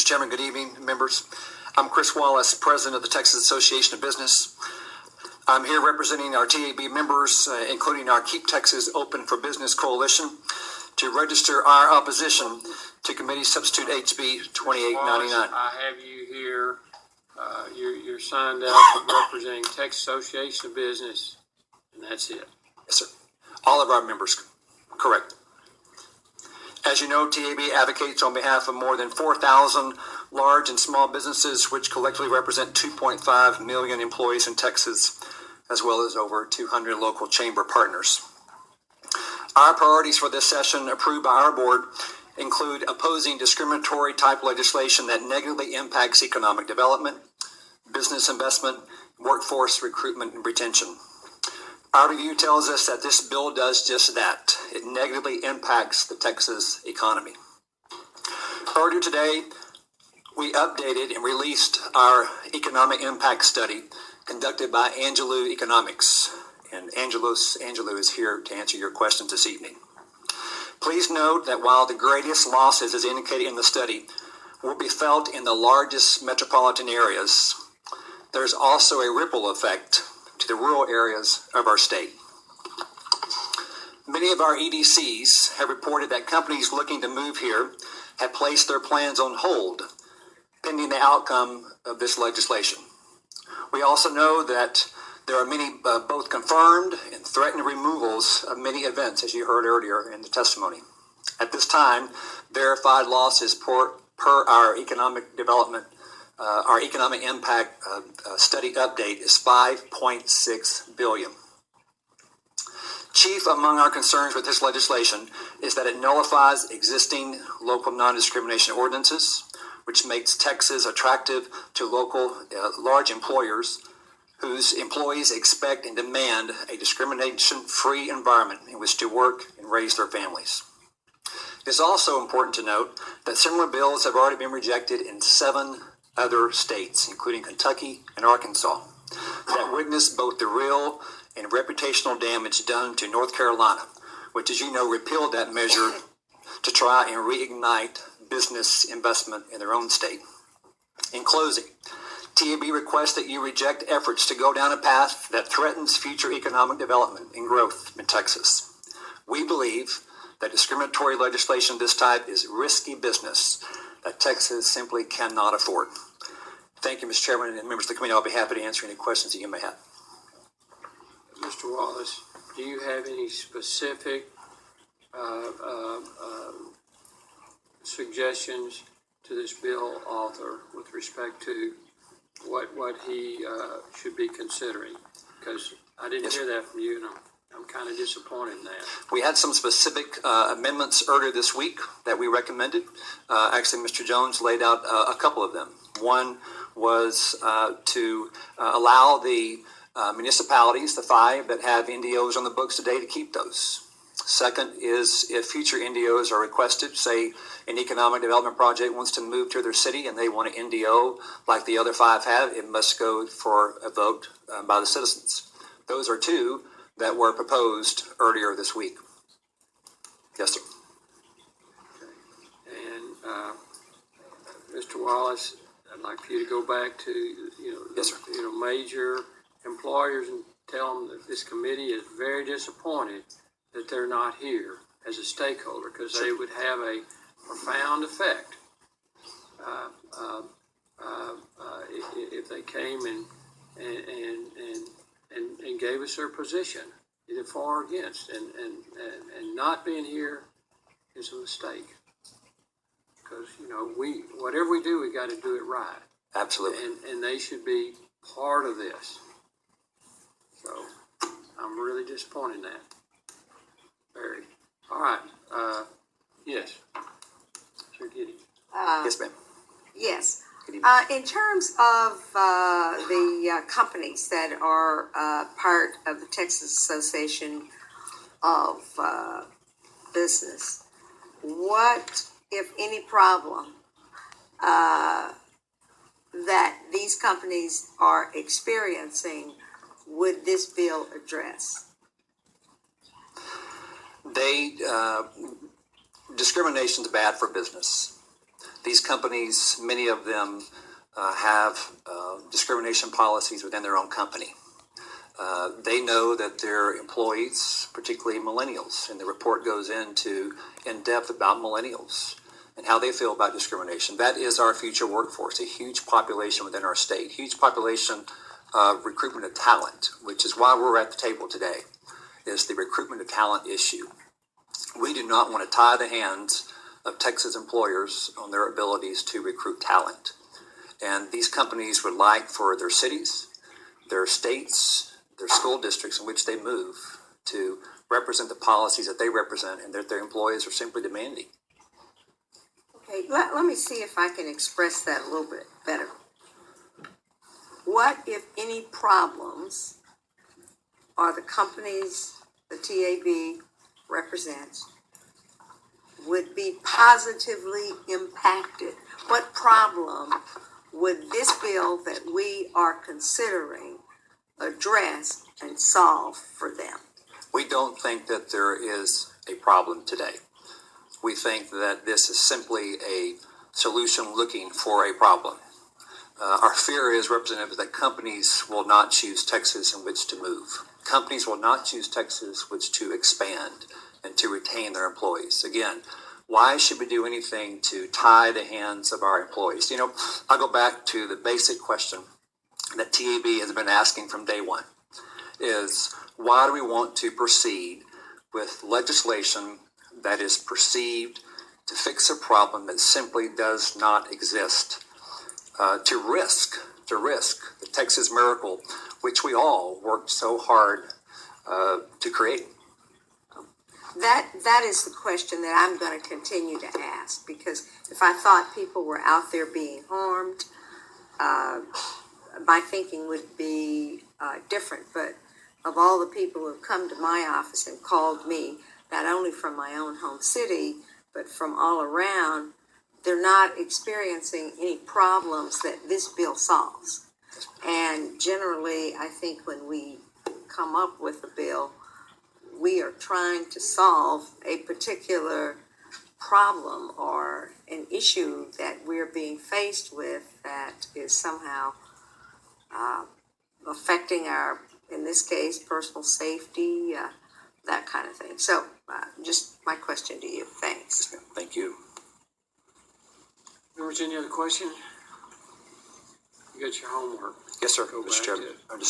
Mr. Chairman, good evening, members. I'm Chris Wallace, President of the Texas Association of Business. I'm here representing our TAB members, including our Keep Texas Open for Business Coalition, to register our opposition to Committee Substitute HB 2899. I have you here. You're signed up representing Texas Association of Business, and that's it. Yes, sir. All of our members, correct. As you know, TAB advocates on behalf of more than 4,000 large and small businesses, which collectively represent 2.5 million employees in Texas, as well as over 200 local chamber partners. Our priorities for this session, approved by our board, include opposing discriminatory type legislation that negatively impacts economic development, business investment, workforce recruitment, and retention. Our review tells us that this bill does just that. It negatively impacts the Texas economy. Earlier today, we updated and released our economic impact study conducted by Angelou Economics. And Angelou is here to answer your questions this evening. Please note that while the greatest losses, as indicated in the study, will be felt in the largest metropolitan areas, there's also a ripple effect to the rural areas of our state. Many of our EDCs have reported that companies looking to move here have placed their plans on hold pending the outcome of this legislation. We also know that there are many both confirmed and threatened removals of many events, as you heard earlier in the testimony. At this time, verified losses per our economic development, our economic impact study update is $5.6 billion. Chief among our concerns with this legislation is that it nullifies existing local non-discrimination ordinances, which makes Texas attractive to local large employers whose employees expect and demand a discrimination-free environment in which to work and raise their families. It is also important to note that similar bills have already been rejected in 7 other states, including Kentucky and Arkansas, that witnessed both the real and reputational damage done to North Carolina, which, as you know, repealed that measure to try and reignite business investment in their own state. In closing, TAB requests that you reject efforts to go down a path that threatens future economic development and growth in Texas. We believe that discriminatory legislation of this type is risky business that Texas simply cannot afford. Thank you, Mr. Chairman, and members of the committee. I'll be happy to answer any questions that you may have. Mr. Wallace, do you have any specific suggestions to this bill author with respect to what he should be considering? Because I didn't hear that from you, and I'm kind of disappointed in that. We had some specific amendments earlier this week that we recommended. Actually, Mr. Jones laid out a couple of them. One was to allow the municipalities, the 5 that have NDOs on the books today, to keep those. Second is if future NDOs are requested, say an economic development project wants to move to their city and they want an NDO like the other 5 have, it must go for a vote by the citizens. Those are 2 that were proposed earlier this week. Yes, sir. Okay. And Mr. Wallace, I'd like for you to go back to yes, sir. Major employers and tell them that this committee is very disappointed that they're not here as a stakeholder, because they would have a profound effect if they came and gave us their position, either for or against, and not being here is a mistake, because whatever we do, we got to do it right. Absolutely. And they should be part of this. So I'm really disappointed in that. Very. All right. Yes. Sir Giddy. Yes, ma'am. Yes. In terms of the companies that are part of the Texas Association of Business, what, if any, problem that these companies are experiencing would this bill address? Discrimination is bad for business. These companies, many of them have discrimination policies within their own company. They know that their employees, particularly millennials, and the report goes into in depth about millennials and how they feel about discrimination. That is our future workforce, a huge population within our state, huge population of recruitment of talent, which is why we're at the table today, is the recruitment of talent issue. We do not want to tie the hands of Texas employers on their abilities to recruit talent. And these companies would like for their cities, their states, their school districts in which they move to represent the policies that they represent and that their employees are simply demanding. Okay, let me see if I can express that a little bit better. What, if any, problems are the companies the TAB represents would be positively impacted? What problem would this bill that we are considering address and solve for them? We don't think that there is a problem today. We think that this is simply a solution looking for a problem. Our fear is, Representative, that companies will not choose Texas in which to move. Companies will not choose Texas which to expand and to retain their employees. Again, why should we do anything to tie the hands of our employees? You know, I'll go back to the basic question that TAB has been asking from day one, is why do we want to proceed with legislation that is perceived to fix a problem that simply does not exist? To risk the Texas miracle, which we all worked so hard to create. That is the question that I'm going to continue to ask, because if I thought people were out there being harmed, my thinking would be different. But of all the people who have come to my office and called me, not only from my own home city, but from all around, they're not experiencing any problems that this bill solves. And generally, I think when we come up with a bill, we are trying to solve a particular problem or an issue that we're being faced with that is somehow affecting our, in this case, personal safety, that kind of thing. So just my question to you. Thanks. Thank you. Members, any other question? You got your homework. Yes, sir, Go Mr. back Chairman. to it. Understood.